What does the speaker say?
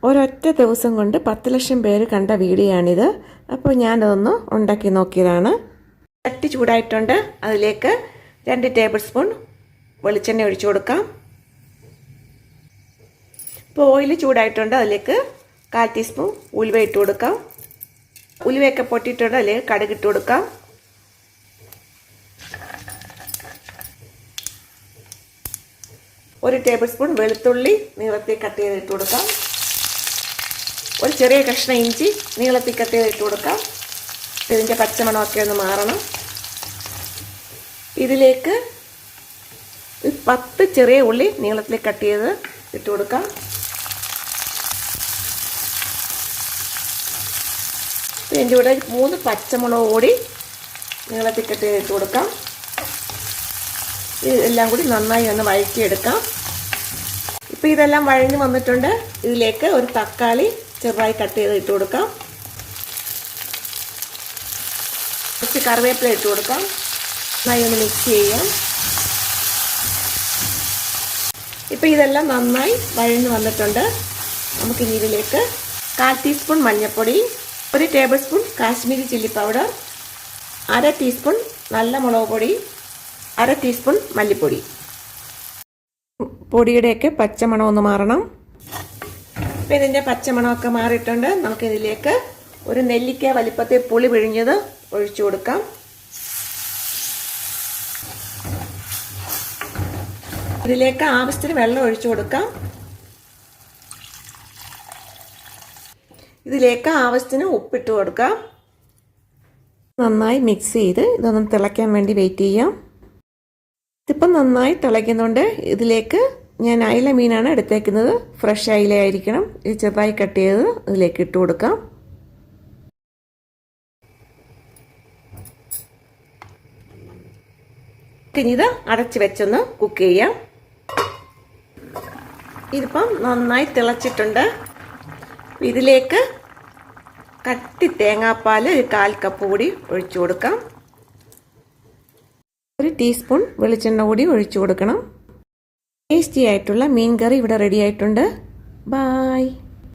ഒരൊറ്റ ദിവസം കൊണ്ട് 10 ലക്ഷം പേര് കണ്ട വീഡിയോ ആണിത്. അപ്പോൾ ഞാനതൊന്ന് ഉണ്ടാക്കി നോക്കിയതാണ്. ചട്ടി ചൂടായിട്ടുണ്ട്. അതിലേക്ക് 2 ടേബിൾ സ്പൂൺ വെളിച്ചെണ്ണ ഒഴിച്ചു കൊടുക്കാം. ഇപ്പോൾ ഓയിൽ ചൂടായിട്ടുണ്ട്. അതിലേക്ക് 1/4 ടീസ്പൂൺ ഉലുവ ഇട്ട് കൊടുക്കാം. ഉലുവയൊക്കെ പൊട്ടിയിട്ടുണ്ട്. അതിലേക്ക് കടുക് ഇട്ട് കൊടുക്കാം. ഒരു ടേബിൾ സ്പൂൺ വെളുത്തുള്ളി നീളത്തിൽ കട്ട് ചെയ്ത് ഇട്ട് കൊടുക്കാം. ഒരു ചെറിയ കഷ്ണം ഇഞ്ചി നീളത്തിൽ കട്ട് ചെയ്ത് ഇട്ട് കൊടുക്കാം. ഇതിൻ്റെ പച്ചമണമൊക്കെ ഒന്ന് മാറണം. ഇതിലേക്ക് 10 ചെറിയ ഉള്ളി നീളത്തിൽ കട്ട് ചെയ്ത് ഇട്ട് കൊടുക്കാം. ഇതിൻ്റെ കൂടെ 3 പച്ചമുളക് കൂടി നീളത്തിൽ കട്ട് ചെയ്ത് ഇട്ട് കൊടുക്കാം. ഇതെല്ലാം കൂടി നന്നായി ഒന്ന് വഴറ്റിയെടുക്കാം. ഇപ്പോൾ ഇതെല്ലാം വഴഞ്ഞ് വന്നിട്ടുണ്ട്. ഇതിലേക്ക് ഒരു തക്കാളി ചെറുതായി കട്ട് ചെയ്ത് ഇട്ട് കൊടുക്കാം. കുറച്ച് കറിവേപ്പില ഇട്ട് കൊടുക്കാം. നന്നായി ഒന്ന് മിക്സ് ചെയ്യാം. ഇപ്പോൾ ഇതെല്ലാം നന്നായി വഴഞ്ഞ് വന്നിട്ടുണ്ട്. നമുക്കിനി ഇതിലേക്ക് 1/4 ടീസ്പൂൺ മഞ്ഞൾപ്പൊടി, 1 table spoon Kashmiri chilli powder, 1/2 teaspoon നല്ല മുളക് പൊടി, 1/2 ടീസ്പൂൺ മല്ലിപ്പൊടി. പൊടിയുടെയൊക്കെ പച്ചമണം ഒന്ന് മാറണം. ഇപ്പം ഇതിൻ്റെ പച്ചമണമൊക്കെ മാറിയിട്ടുണ്ട്. നമുക്കിതിലേക്ക് ഒരു നെല്ലിക്ക വലിപ്പത്തിൽ പുളി പിഴിഞ്ഞത് ഒഴിച്ചു കൊടുക്കാം. ഇതിലേക്ക് ആവശ്യത്തിന് വെള്ളം ഒഴിച്ചു കൊടുക്കാം. ഇതിലേക്ക് ആവശ്യത്തിന് ഉപ്പിട്ട് കൊടുക്കാം. നന്നായി മിക്സ് ചെയ്ത് ഇതൊന്ന് തിളയ്ക്കാൻ വേണ്ടി വെയിറ്റ് ചെയ്യാം. ഇതിപ്പം നന്നായി തിളയ്ക്കുന്നുണ്ട്. ഇതിലേക്ക് ഞാൻ അയില മീനാണ് എടുത്തേക്കുന്നത്. ഫ്രഷ് അയില ആയിരിക്കണം. ഇത് ചെറുതായി കട്ട് ചെയ്ത് ഇതിലേക്ക് ഇട്ട് കൊടുക്കാം. ഇനി ഇത് അടച്ച് വെച്ചൊന്ന് കുക്ക് ചെയ്യാം. ഇതിപ്പം നന്നായി തിളച്ചിട്ടുണ്ട്. ഇതിലേക്ക് കട്ടി തേങ്ങാപ്പാൽ 1/4 കപ്പ് കൂടി ഒഴിച്ചു കൊടുക്കാം. 1 ടീസ്പൂൺ വെളിച്ചെണ്ണ കൂടി ഒഴിച്ചു കൊടുക്കണം. ടേസ്റ്റി ആയിട്ടുള്ള മീൻ കറി ഇവിടെ റെഡി ആയിട്ടുണ്ട്. ബായ്.